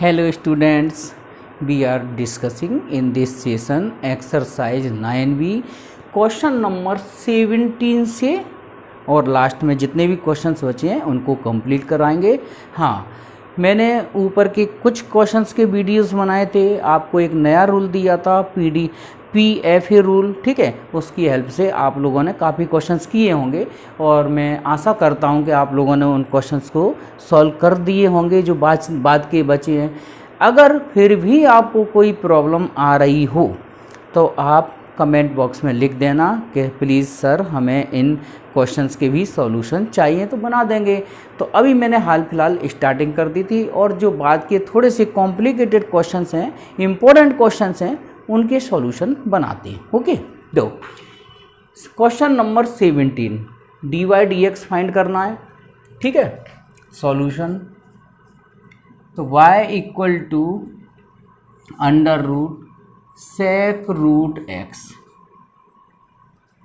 Hello students, we are discussing in this session exercise 9b question number 17 से और last में जितने भी क्वेश्चंस बचे हैं उनको कंप्लीट कराएंगे। हाँ, मैंने ऊपर के कुछ क्वेश्चंस के वीडियोस बनाए थे, आपको एक नया रूल दिया था PFA रूल, ठीक है। उसकी हेल्प से आप लोगों ने काफ़ी क्वेश्चंस किए होंगे और मैं आशा करता हूं कि आप लोगों ने उन क्वेश्चंस को सॉल्व कर दिए होंगे जो बाद के बचे हैं। अगर फिर भी आपको कोई प्रॉब्लम आ रही हो तो आप कमेंट बॉक्स में लिख देना कि प्लीज़ सर हमें इन क्वेश्चंस के भी सॉल्यूशन चाहिए, तो बना देंगे। तो अभी मैंने हाल फिलहाल स्टार्टिंग कर दी थी और जो बाद के थोड़े से कॉम्प्लिकेटेड क्वेश्चंस हैं, इम्पोर्टेंट क्वेश्चंस हैं, उनके सॉल्यूशन बनाते हैं। ओके, दो क्वेश्चन नंबर 17 dy/dx फाइंड करना है, ठीक है। सॉल्यूशन तो y equal to √sec√x।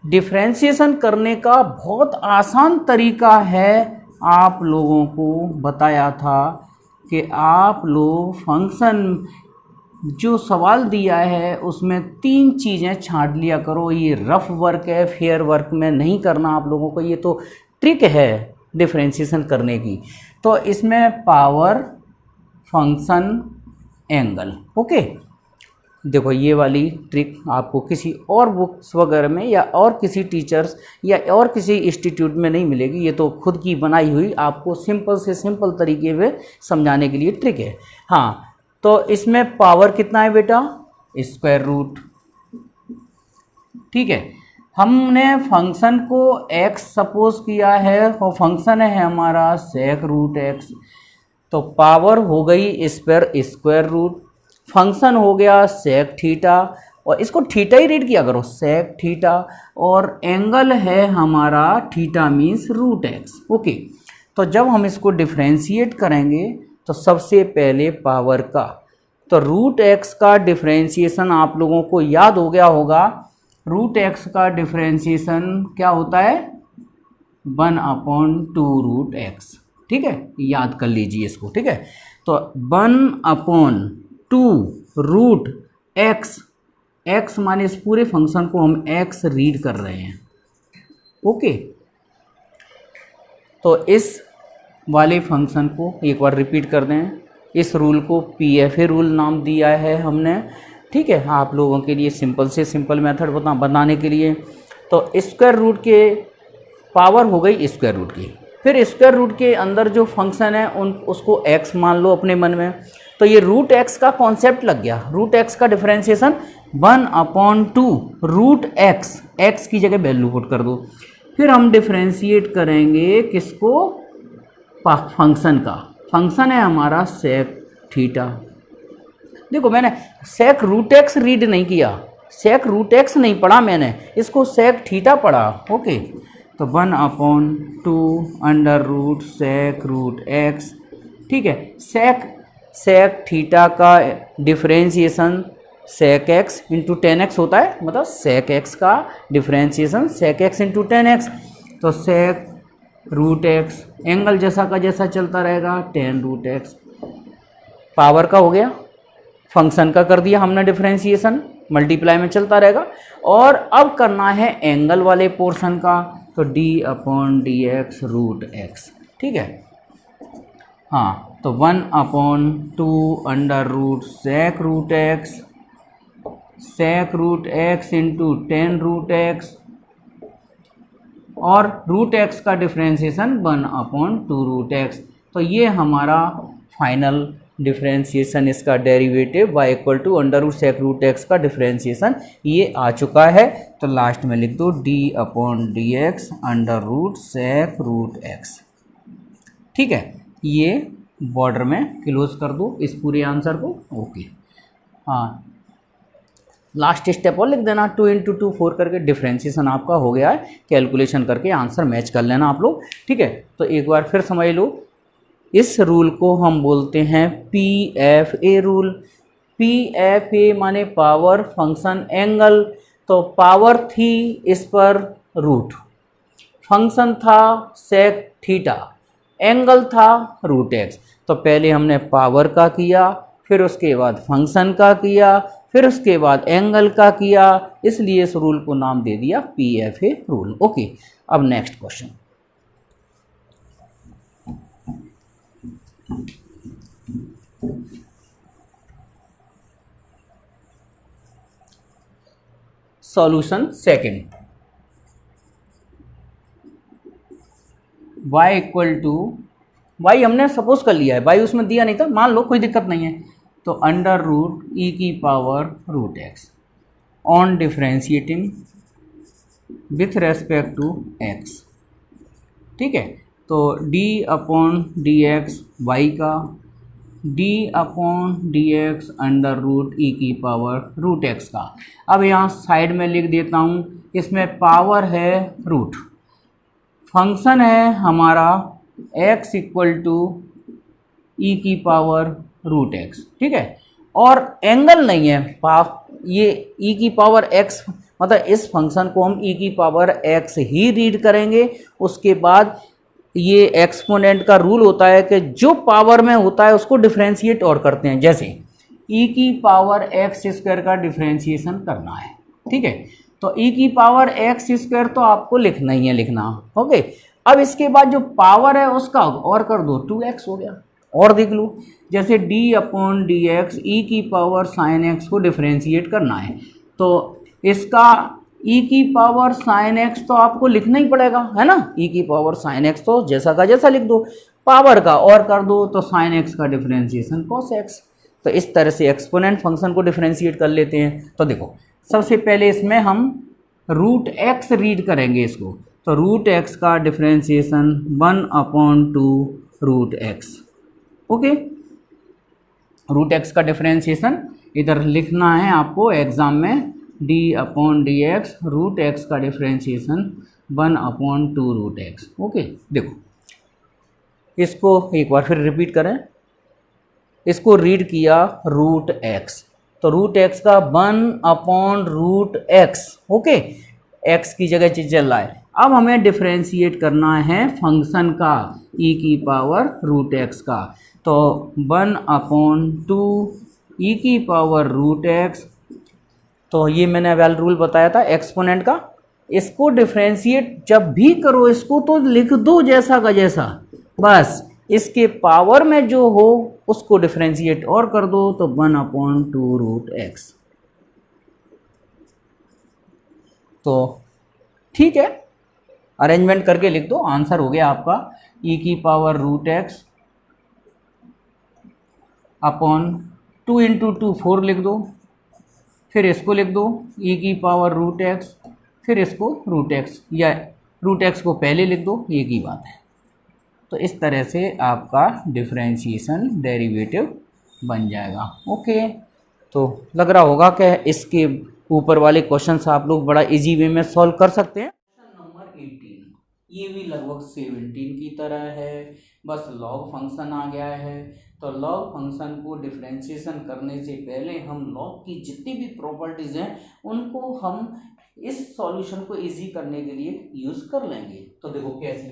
Differentiation करने का बहुत आसान तरीका है, आप लोगों को बताया था कि आप लोग फंक्शन जो सवाल दिया है उसमें 3 चीज़ें छांट लिया करो। ये रफ वर्क है, फेयर वर्क में नहीं करना आप लोगों को, ये तो ट्रिक है डिफ्रेंशिएशन करने की। तो इसमें पावर, फंक्शन, एंगल, ओके। देखो ये वाली ट्रिक आपको किसी और बुक्स वगैरह में या और किसी टीचर्स या और किसी इंस्टीट्यूट में नहीं मिलेगी, ये तो खुद की बनाई हुई आपको सिंपल से सिंपल तरीके में समझाने के लिए ट्रिक है। हाँ, तो इसमें पावर कितना है बेटा? स्क्वायर रूट, ठीक है। हमने फंक्शन को x सपोज किया है और फंक्शन है हमारा sec√x, तो पावर हो गई स्क्वायर रूट, फंक्शन हो गया sec थीटा और इसको थीटा ही रीड किया करो, sec थीटा, और एंगल है हमारा थीटा मीन्स √x, ओके। तो जब हम इसको डिफ्रेंशिएट करेंगे तो सबसे पहले पावर का, तो √x का डिफ्रेंशिएशन आप लोगों को याद हो गया होगा। √x का डिफ्रेंशिएशन क्या होता है? 1/2√x, ठीक है, याद कर लीजिए इसको, ठीक है। तो 1/2√x, x माने इस पूरे फंक्शन को हम x रीड कर रहे हैं, ओके। तो इस वाले फंक्शन को एक बार रिपीट कर दें, इस रूल को PFA रूल नाम दिया है हमने, ठीक है, आप लोगों के लिए सिंपल से सिंपल मेथड बताने के लिए। तो स्क्वायर रूट के पावर हो गई स्क्वायर रूट की, फिर स्क्वायर रूट के अंदर जो फंक्शन है उसको x मान लो अपने मन में, तो ये √x का कॉन्सेप्ट लग गया। √x का डिफरेंशिएशन 1/2√x, x की जगह वैल्यू पुट कर दो। फिर हम डिफरेंशिएट करेंगे किसको? फंक्शन का। फंक्शन है हमारा sec थीटा। देखो मैंने sec√x रीड नहीं किया, sec√x नहीं पढ़ा मैंने, इसको sec थीटा पढ़ा, ओके। तो 1/2√sec√x, ठीक है। sec थीटा का differentiation sec x into 10x होता है, मतलब sec x का differentiation sec x into 10x, तो sec√x एंगल जैसा का जैसा चलता रहेगा 10√x। पावर का हो गया, फंक्शन का कर दिया हमने डिफरेंशिएशन, मल्टीप्लाई में चलता रहेगा। और अब करना है एंगल वाले पोर्शन का, तो d/dx√x, ठीक है। हाँ, तो 1/2√sec√x, sec√x इंटू 10√x, और √x का डिफरेंशिएशन 1/2√x। तो ये हमारा फाइनल डिफरेंशिएशन, इसका derivative y equal to √sec√x का डिफरेंशिएशन ये आ चुका है। तो लास्ट में लिख दो d/dx√sec√x, ठीक है। ये बॉर्डर में क्लोज कर दो इस पूरे आंसर को, ओके। हाँ, लास्ट स्टेप और लिख देना, 2 × 2 4 करके डिफरेंशिएशन आपका हो गया है। कैलकुलेशन करके आंसर मैच कर लेना आप लोग, ठीक है। तो एक बार फिर समझ लो, इस रूल को हम बोलते हैं PFA रूल। PFA माने पावर, फंक्शन, एंगल। तो पावर थी इस पर रूट, फंक्शन था sec थीटा, एंगल था √x। तो पहले हमने पावर का किया, फिर उसके बाद फंक्शन का किया, फिर उसके बाद एंगल का किया, इसलिए इस रूल को नाम दे दिया PFA रूल। ओके, अब next question. Solution second, y equal to, y हमने सपोज कर लिया है, y उसमें दिया नहीं था, मान लो कोई दिक्कत नहीं है, तो अंडर रूट e की power root x on differentiating with respect to x, ठीक है। तो d upon D X Y का, d upon D X under root e की पावर रूट x का। अब यहाँ साइड में लिख देता हूँ, इसमें पावर है रूट, फंक्शन है हमारा x इक्वल टू ई की पावर रूट x, ठीक है। और एंगल नहीं है, ये e की पावर x, मतलब इस फंक्शन को हम e की पावर x ही रीड करेंगे। उसके बाद ये एक्सपोनेंट का रूल होता है कि जो पावर में होता है उसको डिफरेंशिएट और करते हैं, जैसे e की पावर x स्क्वायर का डिफरेंशिएशन करना है, ठीक है। तो e की पावर x स्क्वायर तो आपको लिखना ही है, लिखना, ओके। अब इसके बाद जो पावर है उसका और कर दो, 2x हो गया। और देख लो, जैसे d अपॉन डी एक्स ई की पावर साइन x को डिफरेंशिएट करना है, तो इसका e की पावर साइन x तो आपको लिखना ही पड़ेगा, है ना। e की पावर साइन x तो जैसा का जैसा लिख दो, पावर का और कर दो तो साइन x का डिफरेंशिएशन cos x। तो इस तरह से एक्सपोनेंट फंक्शन को डिफरेंशिएट कर लेते हैं। तो देखो, सबसे पहले इसमें हम रूट x रीड करेंगे इसको, तो रूट x का differentiation 1/2 root x, okay. Root x का डिफरेंशिएशन इधर लिखना है आपको एग्जाम में, d upon D X root x का डिफरेंशिएशन 1/2 रूट x, ओके। देखो, इसको एक बार फिर रिपीट करें, इसको रीड किया रूट x, तो रूट x का 1/रूट x, ओके। x की जगह चल रहा है। अब हमें डिफरेंशिएट करना है फंक्शन का e की पावर रूट x का, तो 1/2 e की पावर रूट x, तो ये मैंने वेल रूल बताया था एक्सपोनेंट का। इसको डिफरेंशिएट जब भी करो इसको तो लिख दो जैसा का जैसा, बस इसके पावर में जो हो उसको डिफरेंशिएट और कर दो, तो 1/2 रूट x। तो ठीक है, अरेंजमेंट करके लिख दो, आंसर हो गया आपका e की पावर रूट x अपॉन 2 × 2 4 लिख दो, फिर इसको लिख दो e की पावर रूट x, फिर इसको रूट x, या रूट x को पहले लिख दो, एक ही बात है। तो इस तरह से आपका डिफरेंशिएशन डेरिवेटिव बन जाएगा, ओके। तो लग रहा होगा कि इसके ऊपर वाले क्वेश्चंस आप लोग बड़ा इजी वे में सॉल्व कर सकते हैं। क्वेश्चन नंबर 18, ये भी लगभग 17 की तरह है, बस लॉग फंक्शन आ गया है। तो लॉग फंक्शन को डिफरेंशिएशन करने से पहले हम लॉग की जितनी भी प्रॉपर्टीज़ हैं उनको हम इस सॉल्यूशन को इजी करने के लिए यूज़ कर लेंगे। तो देखो कैसे,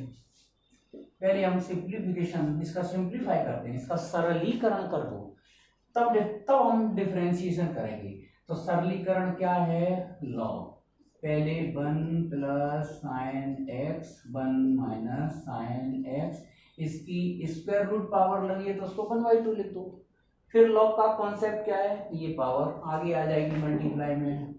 पहले हम सिंप्लीफिकेशन, इसका सिंप्लीफाई करते हैं, इसका सरलीकरण कर दो, तब हम डिफरेंशिएशन करेंगे। तो सरलीकरण क्या है, लॉग, पहले 1 plus sine x 1 minus sine x, इसकी स्क्वायर रूट पावर लगी है तो उसको 1/2 लिख दो। फिर लॉग का कॉन्सेप्ट क्या है, ये पावर आगे आ जाएगी मल्टीप्लाई में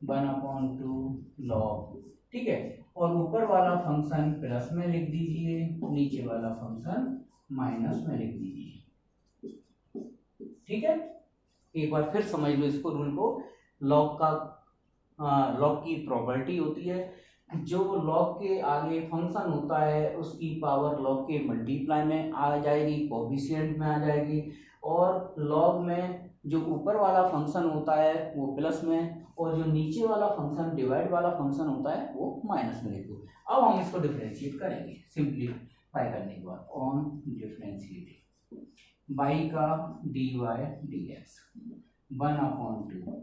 1/2 लॉग, ठीक है। और ऊपर वाला फंक्शन प्लस में लिख दीजिए, नीचे वाला फंक्शन माइनस में लिख दीजिए, ठीक है। एक बार फिर समझ लो इसको, रूल को। लॉग की प्रॉपर्टी होती है, जो लॉग के आगे फंक्शन होता है उसकी पावर लॉग के मल्टीप्लाई में आ जाएगी, कोफिशिएंट में आ जाएगी, और लॉग में जो ऊपर वाला फंक्शन होता है वो प्लस में, और जो नीचे वाला फंक्शन डिवाइड वाला फंक्शन होता है वो माइनस में लिख दो। अब हम इसको डिफरेंशिएट करेंगे सिंप्लीफाई करने के बाद, ऑन डिफरेंशिएटिंग बाई का dy dx 1/2,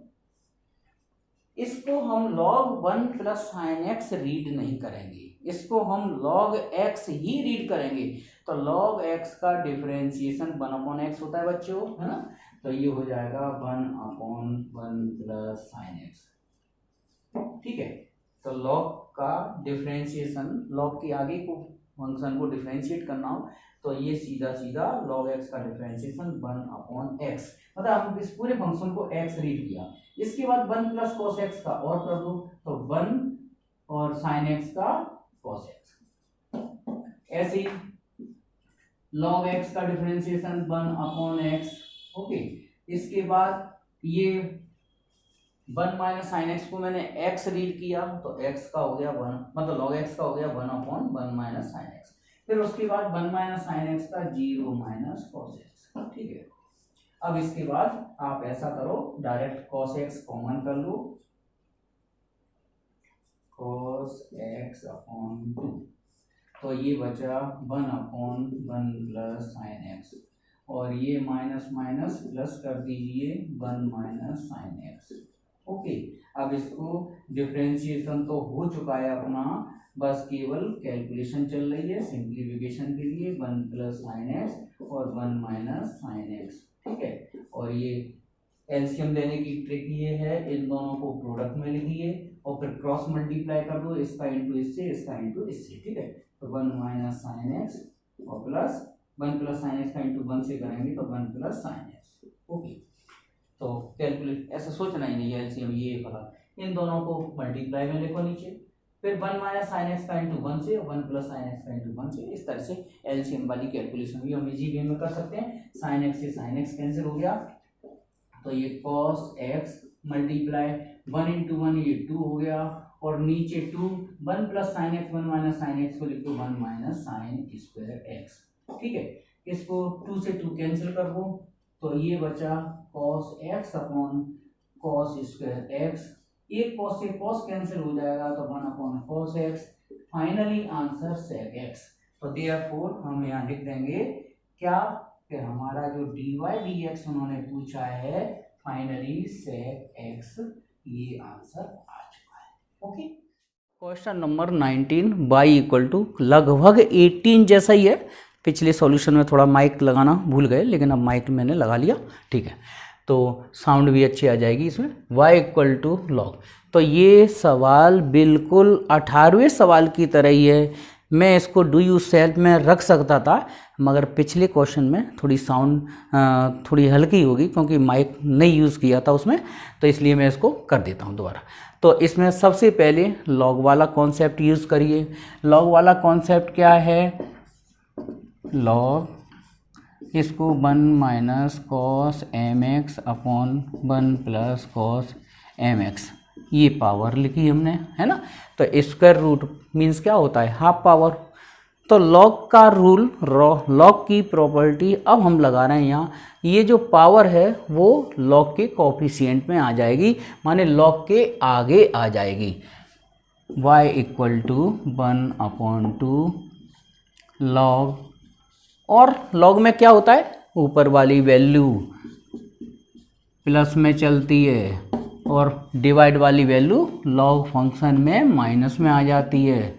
इसको हम log 1 plus sine x read नहीं करेंगे, इसको हम log x ही रीड करेंगे। तो log x का डिफरेंशिएशन 1/x होता है बच्चों, है ना। तो ये हो जाएगा 1/1 प्लस साइन एक्स। ठीक है, तो लॉग का डिफरेंशिएशन, लॉग के आगे को फंक्शन को डिफरेंशिएट करना हो तो ये सीधा सीधा log x का डिफरेंशिएशन 1/x, मतलब हम इस पूरे फंक्शन को x रीड किया, इसके बाद 1 प्लस कॉस एक्स का और कर दो तो 1 और साइन एक्स का कॉस एक्स। ऐसे ही log x का डिफरेंशिएशन 1/x। ओके, इसके बाद ये 1 माइनस साइन एक्स को मैंने x रीड किया तो x का हो गया 1, मतलब log x का हो गया 1/1 माइनस साइन एक्स। फिर उसके बाद 1 माइनस साइन एक्स का 0 माइनस कॉस एक्स। ठीक है, अब इसके बाद आप ऐसा करो, डायरेक्ट कॉस एक्स कॉमन कर लो, cos x अपॉन 2, तो ये बचा 1/1 प्लस साइन एक्स, और ये माइनस माइनस प्लस कर दीजिए 1 माइनस साइन एक्स। ओके, अब इसको डिफरेंशिएशन तो हो चुका है अपना, बस केवल कैलकुलेशन चल रही है सिंप्लीफिकेशन के लिए, 1 प्लस साइन एक्स और 1 माइनस साइन एक्स। ठीक है, और ये एलसीएम लेने की ट्रिक ये है, इन दोनों को प्रोडक्ट में लिखिए और फिर क्रॉस मल्टीप्लाई कर दो, इसका इंटू इससे, इसका इंटू इससे। ठीक है, तो 1 माइनस साइन एक्स और प्लस 1 प्लस साइन एक्स का इंटू 1 से करेंगे तो 1 प्लस साइन एक्स। ओके, तो कैलकुलेट ऐसा सोचना ही नहीं है, एलसीएम ये फला, इन दोनों को मल्टीप्लाई में लिखो नीचे, फिर 1 माइनस साइन एक्स का इंटू 1 से, 1 प्लस साइन एक्स का इंटू 1 से। इस तरह से एलसीएम वाली कैलकुलेशन भी हम इजी वे में कर सकते हैं। साइन एक्स से साइन एक्स कैंसिल हो गया तो ये कॉस एक्स मल्टीप्लाई 1 इंटू 1, ये 2 हो गया, और नीचे 2, 1 plus sine x 1 minus sine x को लिख दो 1 माइनस साइन स्क्वायर एक्स। ठीक है, इसको 2 से 2 कैंसिल कर दो तो ये बचा cos x upon cos square x, एक कॉस से कॉस कैंसिल हो जाएगा तो 1/cos cos x, finally answer sec x। तो देयरफॉर हम यहाँ लिख देंगे क्या कि हमारा जो dy dx उन्होंने पूछा है फाइनली sec x, ये आंसर आ चुका है। Okay, question number 19, y equal to लगभग 18 जैसा ही है, पिछले सॉल्यूशन में थोड़ा माइक लगाना भूल गए लेकिन अब माइक मैंने लगा लिया। ठीक है, तो साउंड भी अच्छी आ जाएगी इसमें। y इक्वल टू लॉग, तो ये सवाल बिल्कुल 18वें सवाल की तरह ही है, मैं इसको डू यू सेल्फ में रख सकता था, मगर पिछले क्वेश्चन में थोड़ी साउंड थोड़ी हल्की होगी क्योंकि माइक नहीं यूज़ किया था उसमें, तो इसलिए मैं इसको कर देता हूँ दोबारा। तो इसमें सबसे पहले लॉग वाला कॉन्सेप्ट यूज़ करिए। लॉग वाला कॉन्सेप्ट क्या है, लॉग इसको 1 minus cos M X upon 1 plus cos M X, ये पावर लिखी हमने, है ना। तो स्क्वायर रूट मीन्स क्या होता है, हाफ पावर। तो लॉग का रूल, लॉग की प्रॉपर्टी अब हम लगा रहे हैं यहाँ, ये जो पावर है वो लॉग के कोफिशिएंट में आ जाएगी, माने लॉग के आगे आ जाएगी। y इक्वल टू 1/2 लॉग, और लॉग में क्या होता है, ऊपर वाली वैल्यू प्लस में चलती है और डिवाइड वाली वैल्यू लॉग फंक्शन में माइनस में आ जाती है।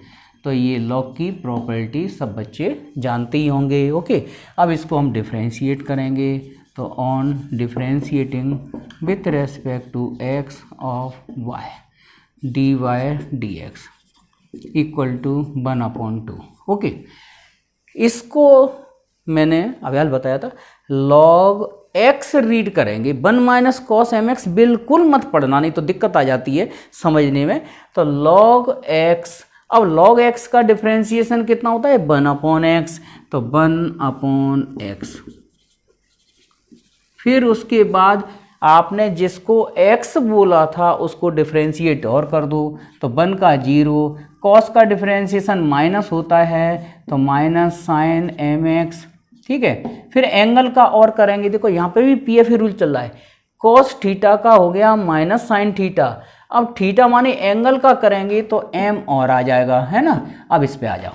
तो ये लॉग की प्रॉपर्टी सब बच्चे जानते ही होंगे। ओके, अब इसको हम डिफरेंशिएट करेंगे, तो on differentiating with respect to x of y dy dx equal to 1/2। Okay, इसको मैंने अभी बताया था, लॉग x रीड करेंगे, 1 माइनस कॉस एम एक्स बिल्कुल मत पढ़ना, नहीं तो दिक्कत आ जाती है समझने में। तो लॉग x, अब लॉग x का डिफरेंशिएशन कितना होता है, 1/x, तो 1/x। फिर उसके बाद आपने जिसको x बोला था उसको डिफरेंशिएट और कर दो, तो 1 का 0, कॉस का डिफरेंशिएशन माइनस होता है तो माइनस साइन एम एक्स। ठीक है, फिर एंगल का और करेंगे, देखो यहाँ पे भी पी एफ रूल चल रहा है, कॉस थीटा का हो गया माइनस साइन थीटा, अब थीटा माने एंगल का करेंगे तो एम और आ जाएगा, है ना। अब इस पे आ जाओ,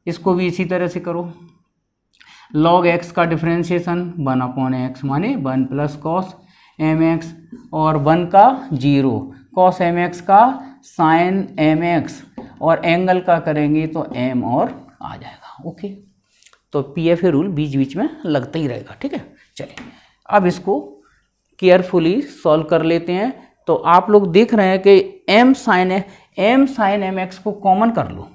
इसको भी इसी तरह से करो, लॉग एक्स का डिफरेंशिएशन 1/x माने 1 प्लस कॉस एम एक्स, और 1 का 0, कॉस एम एक्स का साइन एम एक्स, और एंगल का करेंगे तो एम और आ जाएगा। ओके, तो पी एफ रूल बीच बीच में लगता ही रहेगा। ठीक है, चलिए अब इसको केयरफुली सॉल्व कर लेते हैं। तो आप लोग देख रहे हैं कि एम साइन एम एक्स को कॉमन कर लो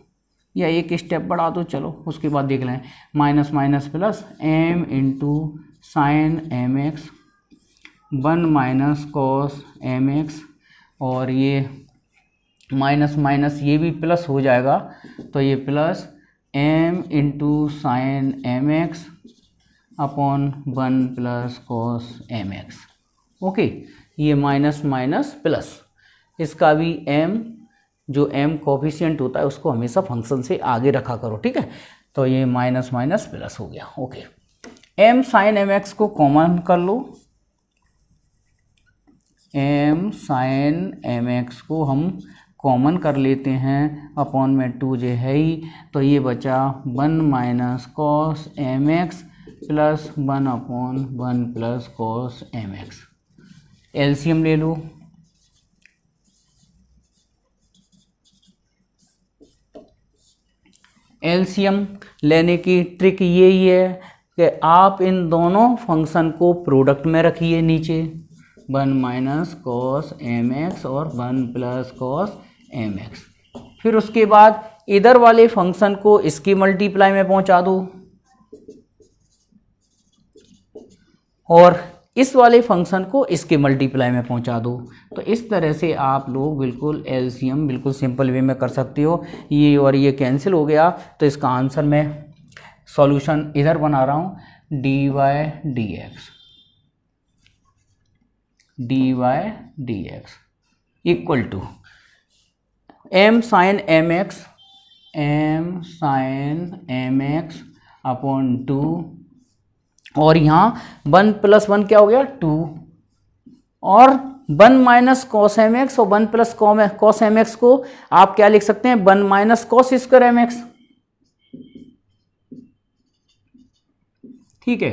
या एक स्टेप बढ़ा दो, चलो उसके बाद देख लें। Minus minus plus M into sine M X 1 minus cos M X, और ये माइनस माइनस ये भी प्लस हो जाएगा, तो ये plus M into sine M X upon 1 plus cos M X. Okay, ये माइनस माइनस प्लस, इसका भी एम जो एम कोफिशिएंट होता है उसको हमेशा फंक्शन से आगे रखा करो, ठीक है। तो ये माइनस माइनस प्लस हो गया। Okay, M sine M X को कॉमन कर लो, एम साइन एम एक्स को हम कॉमन कर लेते हैं, अपॉन में 2 जे है ही, तो ये बचा 1 minus cos M X plus 1 upon 1 plus cos M X. LCM ले लो, एलसीएम लेने की ट्रिक यही है कि आप इन दोनों फंक्शन को प्रोडक्ट में रखिए नीचे, 1 माइनस कॉस एम एक्स और 1 प्लस कॉस एम एक्स। फिर उसके बाद इधर वाले फंक्शन को इसकी मल्टीप्लाई में पहुंचा दो और इस वाले फंक्शन को इसके मल्टीप्लाई में पहुंचा दो। तो इस तरह से आप लोग बिल्कुल एलसीएम बिल्कुल सिंपल वे में कर सकते हो। ये और ये कैंसिल हो गया, तो इसका आंसर मैं सॉल्यूशन इधर बना रहा हूँ, dy dx equal to m sine M X upon 2, और यहाँ 1 प्लस 1 क्या हो गया 2, और 1 माइनस कॉस एम एक्स और 1 प्लस कॉस एम एक्स को आप क्या लिख सकते हैं, 1 minus cos square M X, ठीक है।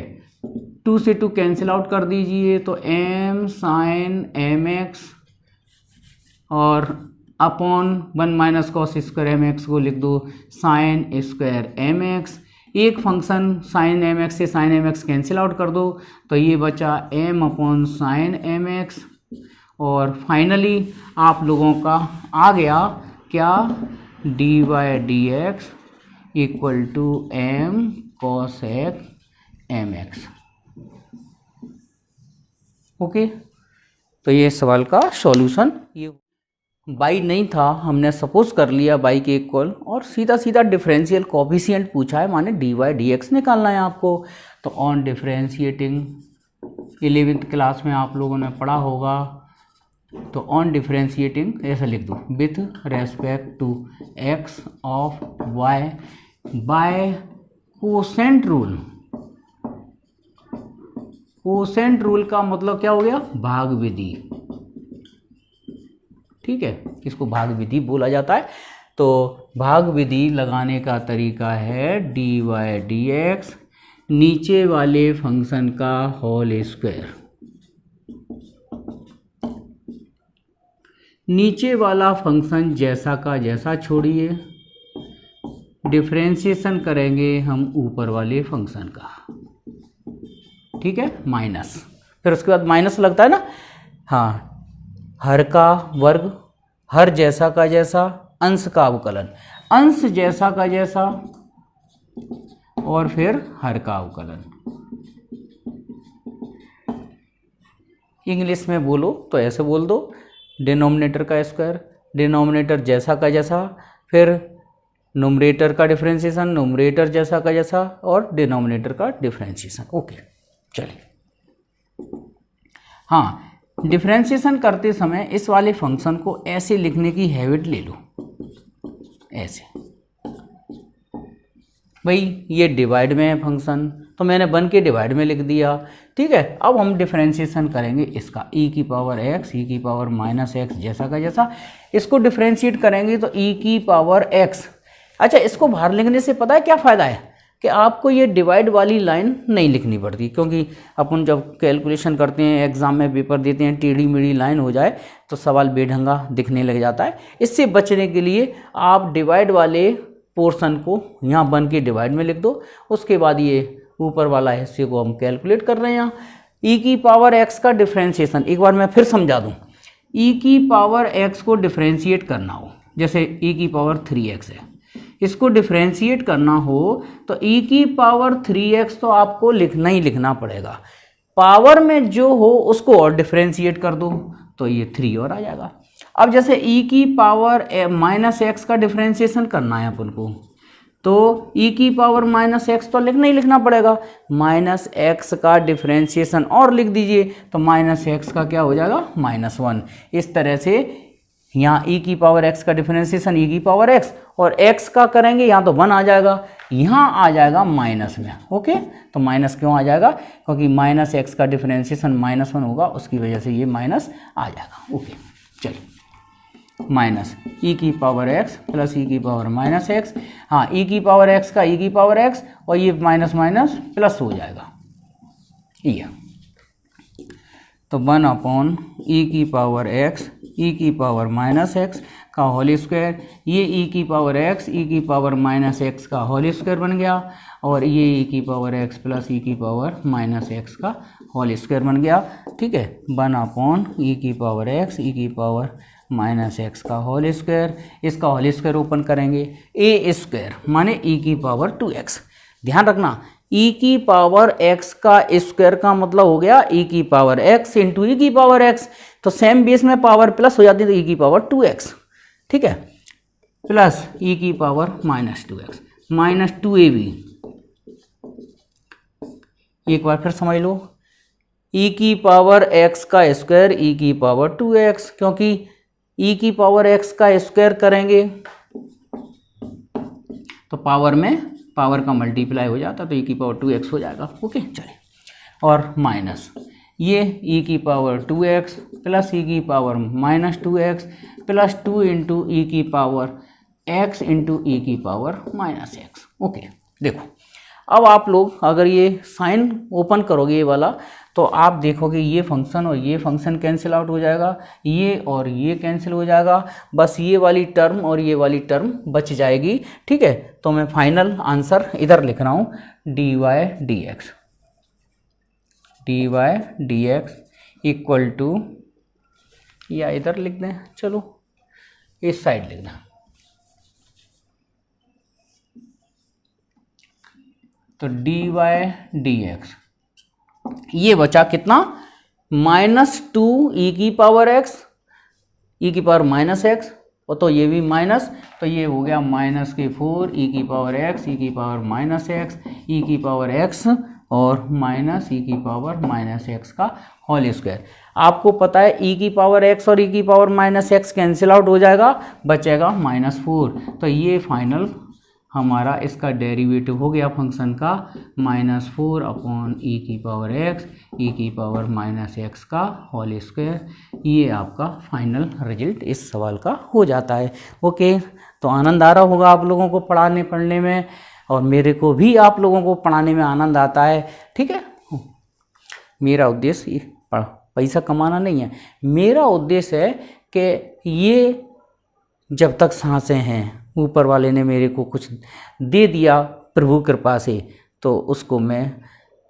2 से 2 कैंसिल आउट कर दीजिए, तो एम साइन एम एक्स और upon 1 minus cos square M X को लिख दो साइन स्क्वायर एम एक्स। एक फंक्शन साइन एम एक्स से sine M X cancel out कर दो, तो ये बचा M upon sine M X, और फाइनली आप लोगों का आ गया क्या, D Y D X equal to M cos X M X. Okay, तो ये सवाल का सॉल्यूशन ये बाई नहीं था, हमने सपोज कर लिया बाई के इक्वल, और सीधा सीधा डिफरेंशियल कोफिशिएंट पूछा है, माने डी वाई डी एक्स निकालना है आपको। तो ऑन डिफरेंशिएटिंग 11th क्लास में आप लोगों ने पढ़ा होगा, तो ऑन डिफरेंशिएटिंग ऐसे लिख दो, with respect to X of Y by quotient rule. Quotient rule का मतलब क्या हो गया, भाग विधि, ठीक है, इसको भाग विधि बोला जाता है। तो भाग विधि लगाने का तरीका है डी वाई डी एक्स नीचे वाले फंक्शन का होल स्क्वायर, नीचे वाला फंक्शन जैसा का जैसा छोड़िए, डिफरेंशिएशन करेंगे हम ऊपर वाले फंक्शन का, ठीक है, माइनस, फिर उसके बाद माइनस लगता है ना, हाँ, हर का वर्ग, हर जैसा का जैसा, अंश का अवकलन, अंश जैसा का जैसा, और फिर हर का अवकलन। इंग्लिश में बोलो तो ऐसे बोल दो, डिनोमिनेटर का स्क्वायर, डिनोमिनेटर जैसा का जैसा, फिर नुमरेटर का डिफरेंशिएशन, नुमरेटर जैसा का जैसा, और डिनोमिनेटर का डिफरेंशिएशन। ओके, चलिए, हाँ, डिफरेंशिएशन करते समय इस वाले फंक्शन को ऐसे लिखने की हैबिट ले लो, ऐसे, भाई ये डिवाइड में है फंक्शन, तो मैंने 1 के डिवाइड में लिख दिया, ठीक है। अब हम डिफरेंशिएशन करेंगे इसका, e की पावर x, e की पावर माइनस x जैसा का जैसा, इसको डिफरेंशिएट करेंगे तो e की पावर x। अच्छा, इसको बाहर लिखने से पता है क्या फ़ायदा है, कि आपको ये डिवाइड वाली लाइन नहीं लिखनी पड़ती, क्योंकि अपन जब कैलकुलेशन करते हैं, एग्ज़ाम में पेपर देते हैं, टेढ़ी मेढ़ी लाइन हो जाए तो सवाल बेढंगा दिखने लग जाता है। इससे बचने के लिए आप डिवाइड वाले पोर्शन को यहाँ 1 के डिवाइड में लिख दो, उसके बाद ये ऊपर वाला हिस्से को हम कैलकुलेट कर रहे हैं, ई की पावर एक्स का डिफ्रेंशिएशन एक बार मैं फिर समझा दूं। ई की पावर एक्स को डिफ्रेंशिएट करना हो, जैसे ई की पावर 3x है, इसको डिफ्रेंशिएट करना हो तो ई की पावर 3x तो आपको लिखना ही लिखना पड़ेगा। पावर में जो हो उसको और डिफ्रेंशिएट कर दो तो ये 3 और आ जाएगा। अब जैसे ई की पावर -x का डिफ्रेंशिएशन करना है अपन को, तो ई की पावर -x तो लिखना ही लिखना पड़ेगा। -x का डिफ्रेंशिएशन और लिख दीजिए तो -x का क्या हो जाएगा, -1। इस तरह से यहाँ ई की पावर x का डिफ्रेंशिएशन ई की पावर x और x का करेंगे, यहाँ तो 1 आ जाएगा, यहाँ आ जाएगा माइनस में। ओके, तो माइनस क्यों आ जाएगा, क्योंकि -x का डिफ्रेंशिएशन -1 होगा, उसकी वजह से ये माइनस आ जाएगा। ओके, चलिए माइनस ई की पावर x प्लस ई की पावर -x, हाँ ई की पावर x का ई की पावर x और ये माइनस माइनस प्लस हो जाएगा ये, तो 1/e की पावर x ई की पावर -x का होल स्क्वायर, ये ई की पावर x ई की पावर -x का होल स्क्वायर बन गया, और ये ई की पावर x प्लस ई की पावर -x का होल स्क्वायर बन गया। ठीक है, 1/e की पावर x ई की पावर -x का होल स्क्वायर, इसका होल स्क्वायर ओपन करेंगे, ए स्क्वायर माने ई की पावर 2x। ध्यान रखना ई की पावर x का स्क्वायर का मतलब हो गया ई की पावर x इंटू ई की पावर x, तो सेम बेस में पावर प्लस हो जाती है तो ई की पावर 2x। ठीक है, प्लस ई की पावर -2x -2ab। एक बार फिर समझ लो, ई की पावर x का स्क्वायर ई की पावर 2x, क्योंकि ई की पावर x का स्क्वायर करेंगे तो पावर में पावर का मल्टीप्लाई हो जाता तो ई की पावर 2x हो जाएगा। ओके, चलिए, और माइनस ये ई की पावर 2x प्लस ई की पावर -2x प्लस 2 इंटू ई की पावर x इंटू ई की पावर -x। ओके, देखो अब आप लोग अगर ये साइन ओपन करोगे ये वाला, तो आप देखोगे ये फंक्शन और ये फंक्शन कैंसिल आउट हो जाएगा, ये और ये कैंसिल हो जाएगा, बस ये वाली टर्म और ये वाली टर्म बच जाएगी। ठीक है, तो मैं फाइनल आंसर इधर लिख रहा हूँ, dy dx इक्वल टू, या इधर लिख दें, चलो इस साइड लिख दें, तो dy dx ये बचा कितना, -2 ई की पावर x ई की पावर -x, और तो ये भी माइनस, तो ये हो गया -4 ई की पावर x ई की पावर -x ई की पावर x और माइनस ई की पावर -x का होल स्क्वायर। आपको पता है ई की पावर x और ई की पावर -x कैंसिल आउट हो जाएगा, बचेगा -4, तो ये फाइनल हमारा इसका डेरिवेटिव हो गया फंक्शन का -4/e की पावर x ई की पावर -x का होल स्क्वायर। ये आपका फाइनल रिजल्ट इस सवाल का हो जाता है। ओके, तो आनंद आ रहा होगा आप लोगों को पढ़ाने पढ़ने में, और मेरे को भी आप लोगों को पढ़ाने में आनंद आता है। ठीक है, मेरा उद्देश्य पैसा कमाना नहीं है, मेरा उद्देश्य है कि ये जब तक सांसें हैं, ऊपर वाले ने मेरे को कुछ दे दिया प्रभु कृपा से, तो उसको मैं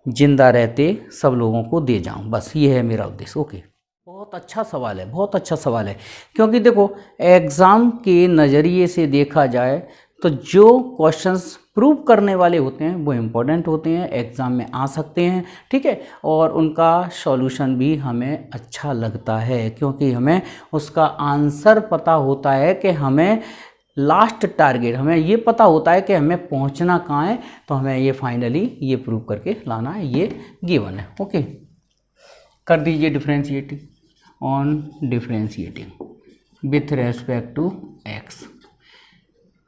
जिंदा रहते सब लोगों को दे जाऊं, बस ये है मेरा उद्देश्य। ओके, बहुत अच्छा सवाल है, बहुत अच्छा सवाल है, क्योंकि देखो एग्ज़ाम के नज़रिए से देखा जाए तो जो क्वेश्चंस प्रूव करने वाले होते हैं वो इम्पोर्टेंट होते हैं, एग्ज़ाम में आ सकते हैं। ठीक है, और उनका सॉल्यूशन भी हमें अच्छा लगता है, क्योंकि हमें उसका आंसर पता होता है कि हमें लास्ट टारगेट, हमें ये पता होता है कि हमें पहुंचना कहाँ है, तो हमें ये फाइनली ये प्रूव करके लाना है, ये गिवन है। ओके, कर दीजिए differentiating on differentiating with respect to x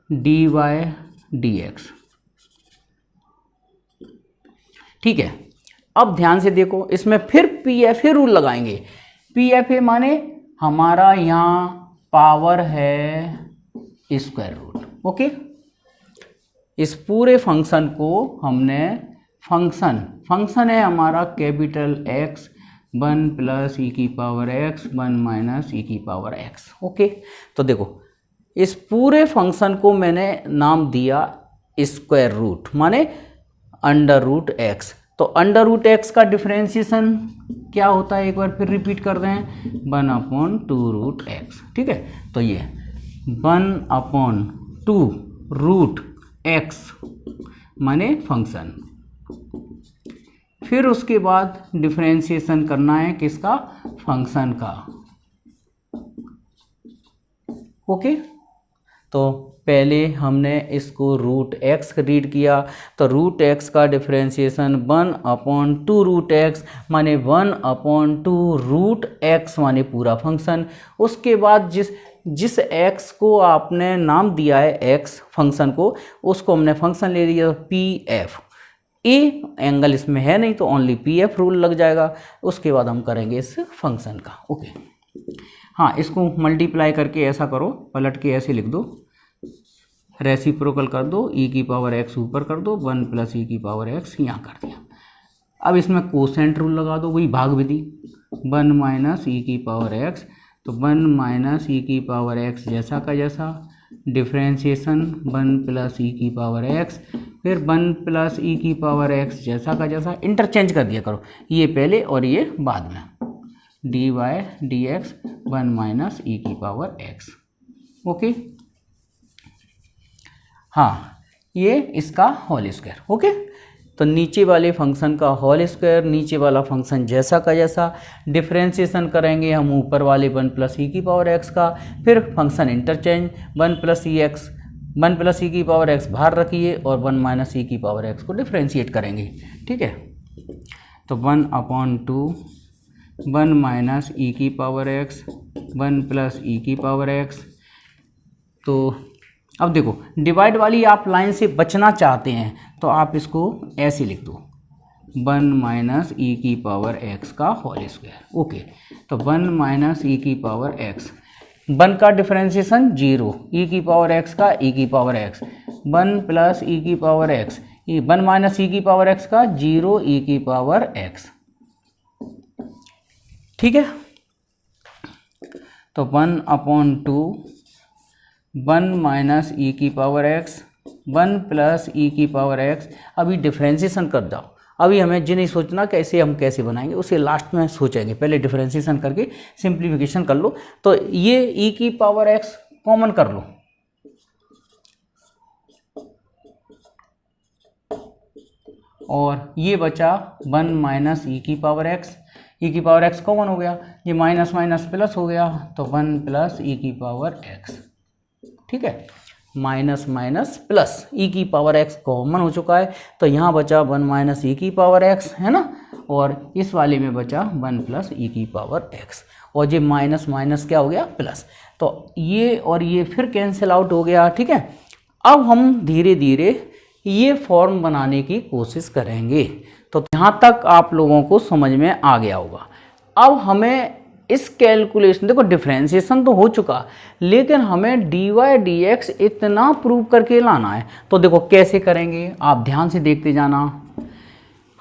dy dx। ठीक है, अब ध्यान से देखो, इसमें फिर PFA रूल लगाएंगे। PFA माने हमारा यहाँ पावर है स्क्वायर रूट। ओके, इस पूरे फंक्शन को हमने फंक्शन है हमारा कैपिटल X 1 प्लस ई की पावर x 1 माइनस ई की पावर x। ओके, तो देखो इस पूरे फंक्शन को मैंने नाम दिया स्क्वायर रूट, माने √x। तो अंडर रूट एक्स का डिफ्रेंशिएशन क्या होता है, एक बार फिर रिपीट कर दें, 1/2 √x। ठीक है, तो ये 1/2 √x माने फंक्शन। फिर उसके बाद डिफ्रेंशिएशन करना है किसका, फंक्शन का। ओके, तो पहले हमने इसको √x रीड किया, तो √x का डिफ्रेंशिएशन 1/2 √x माने 1/2 √x माने पूरा फंक्शन। उसके बाद जिस x को आपने नाम दिया है x फंक्शन को, उसको हमने फंक्शन ले लिया pf। ए एंगल इसमें है नहीं तो ओनली pf रूल लग जाएगा। उसके बाद हम करेंगे इस फंक्शन का। ओके, हाँ, इसको मल्टीप्लाई करके ऐसा करो, पलट के ऐसे लिख दो, रेसिप्रोकल कर दो, e⁻x ऊपर कर दो, 1 + e⁻x यहाँ कर दिया। अब इसमें कोसेंट रूल लगा दो, वही भाग विधि, 1 - e⁻x, तो 1 - e⁻x जैसा का जैसा, डिफ्रेंशिएशन 1 + e⁻x, फिर 1 + e⁻x जैसा का जैसा, इंटरचेंज कर दिया करो, ये पहले और ये बाद में, dy/dx 1 - e⁻x। ओके, हाँ, ये इसका होल स्क्वायर। ओके, तो नीचे वाले फंक्शन का होल स्क्वायर, नीचे वाला फंक्शन जैसा का जैसा, डिफ्रेंशिएशन करेंगे हम ऊपर वाले 1 + e⁻x का, फिर फंक्शन इंटरचेंज 1 + e⁻x बाहर रखिए और 1 - e⁻x को डिफ्रेंशिएट करेंगे। ठीक है, तो 1/2 1 - e⁻x 1 + e⁻x। तो अब देखो, डिवाइड वाली आप लाइन से बचना चाहते हैं तो आप इसको ऐसे लिख दो, 1 - e⁻x का होल स्क्वायर। ओके, तो 1 - e⁻x, 1 का डिफ्रेंशिएशन 0, e⁻x का e⁻x, 1 + e⁻x, 1 - e⁻x का 0 e⁻x। ठीक है, तो 1/2 1 - e⁻x 1 + e⁻x। अभी डिफ्रेंशिएशन कर जाओ, अभी हमें जी नहीं सोचना कैसे हम कैसे बनाएंगे, उसे लास्ट में सोचेंगे, पहले डिफ्रेंशिएशन करके सिंप्लीफिकेशन कर लो। तो ये e⁻x कॉमन कर लो, और ये बचा 1 - e⁻x, e⁻x कॉमन हो गया, ये माइनस माइनस प्लस हो गया, तो 1 + e⁻x। ठीक है, minus minus plus e⁻x common हो चुका है, तो यहाँ बचा 1 - e⁻x, है ना, और इस वाले में बचा 1 + e⁻x, और ये माइनस माइनस क्या हो गया, प्लस, तो ये और ये फिर कैंसिल आउट हो गया। ठीक है, अब हम धीरे धीरे ये फॉर्म बनाने की कोशिश करेंगे। तो यहाँ तक आप लोगों को समझ में आ गया होगा। अब हमें इस कैलकुलेशन, देखो डिफ्रेंशिएशन तो हो चुका, लेकिन हमें dy/dx इतना प्रूव करके लाना है। तो देखो कैसे करेंगे, आप ध्यान से देखते जाना।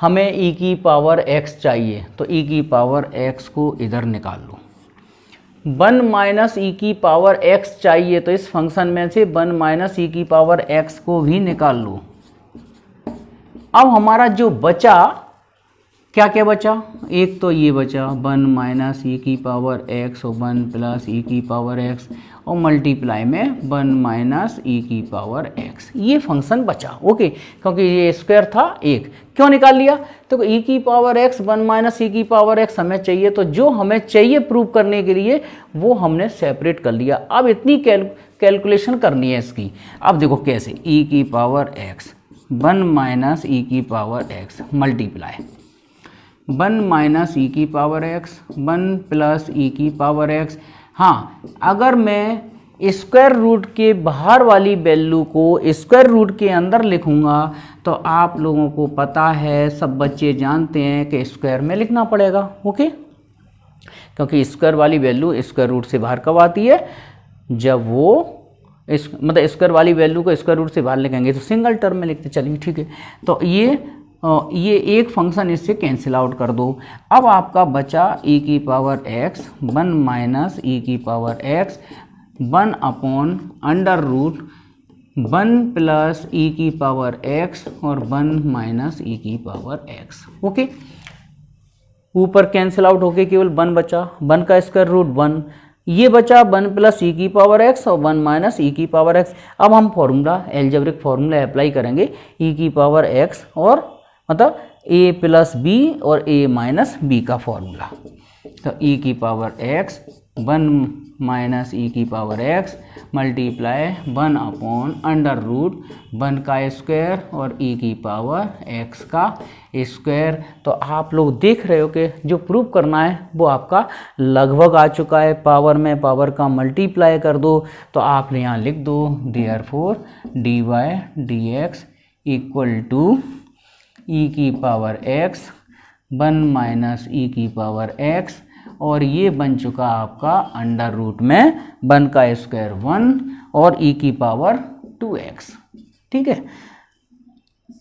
हमें e⁻x चाहिए, तो e⁻x को इधर निकाल लो। 1 - e⁻x चाहिए, तो इस फंक्शन में से 1 - e⁻x को भी निकाल लो। अब हमारा जो बचा, क्या क्या बचा, एक तो ये बचा 1 - e⁻x और 1 + e⁻x और मल्टीप्लाई में 1 - e⁻x, ये फंक्शन बचा। ओके, क्योंकि ये स्क्वायर था एक, क्यों निकाल लिया, तो e⁻x 1 - e⁻x हमें चाहिए, तो जो हमें चाहिए प्रूव करने के लिए वो हमने सेपरेट कर लिया। अब इतनी कैलकुलेशन करनी है इसकी। अब देखो कैसे, e⁻x 1 - e⁻x multiply 1 - e⁻x 1 + e⁻x। हाँ, अगर मैं स्क्वायर रूट के बाहर वाली वैल्यू को स्क्वायर रूट के अंदर लिखूंगा तो आप लोगों को पता है, सब बच्चे जानते हैं कि स्क्वायर में लिखना पड़ेगा। ओके, क्योंकि स्क्वायर वाली वैल्यू स्क्वायर रूट से बाहर कब आती है, जब वो मतलब स्क्वायर वाली वैल्यू को स्क्वायर रूट से बाहर लिखेंगे तो सिंगल टर्म में लिखते चलिए। ठीक है, तो ये एक फंक्शन इससे कैंसिल आउट कर दो। अब आपका बचा e⁻x 1 - e⁻x 1/√, 1 प्लस ई की पावर x और 1 माइनस ई की पावर x। ओके, ऊपर कैंसिल आउट होके केवल 1 बचा, 1 का स्क्वायर रूट 1, ये बचा 1 प्लस ई की पावर x और 1 माइनस ई की पावर x। अब हम फॉर्मूला एल्जेब्रिक फॉर्मूला अप्लाई करेंगे, ई की पावर x और मतलब a प्लस बी और a माइनस बी का फॉर्मूला। तो ई की पावर x 1 माइनस ई की power x multiply 1 upon under root 1 का स्क्वायर और ई की पावर x का स्क्वायर। तो आप लोग देख रहे हो कि जो प्रूव करना है वो आपका लगभग आ चुका है। पावर में पावर का मल्टीप्लाई कर दो तो आप यहाँ लिख दो therefore dy dx equal to e की पावर x 1 माइनस ई की पावर x और ये बन चुका आपका अंडर रूट में 1 का स्क्वायर 1 और ई की पावर 2x। ठीक है,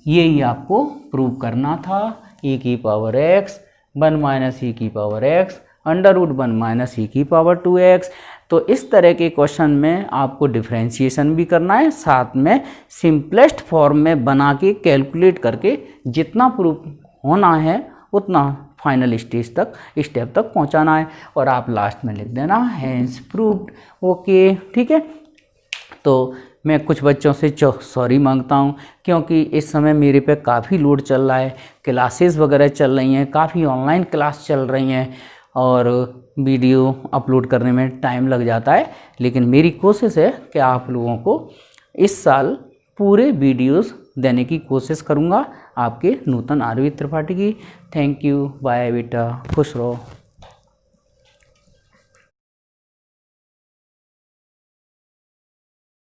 यही आपको प्रूव करना था। ई की पावर x 1 माइनस ई की power x under root 1 minus ई की पावर 2x। तो इस तरह के क्वेश्चन में आपको डिफ्रेंशिएशन भी करना है, साथ में सिंपलेस्ट फॉर्म में बना के कैलकुलेट करके जितना प्रूफ होना है उतना फाइनल स्टेप तक पहुंचाना है और आप लास्ट में लिख देना हैंस प्रूव्ड। ओके, ठीक है। तो मैं कुछ बच्चों से सॉरी मांगता हूं क्योंकि इस समय मेरे पे काफ़ी लोड चल रहा है, क्लासेस वगैरह चल रही हैं, काफ़ी ऑनलाइन क्लास चल रही हैं और वीडियो अपलोड करने में टाइम लग जाता है। लेकिन मेरी कोशिश है कि आप लोगों को इस साल पूरे वीडियोस देने की कोशिश करूंगा, आपके नूतन आरवी त्रिपाठी की। थैंक यू, बाय बेटा, खुश रहो।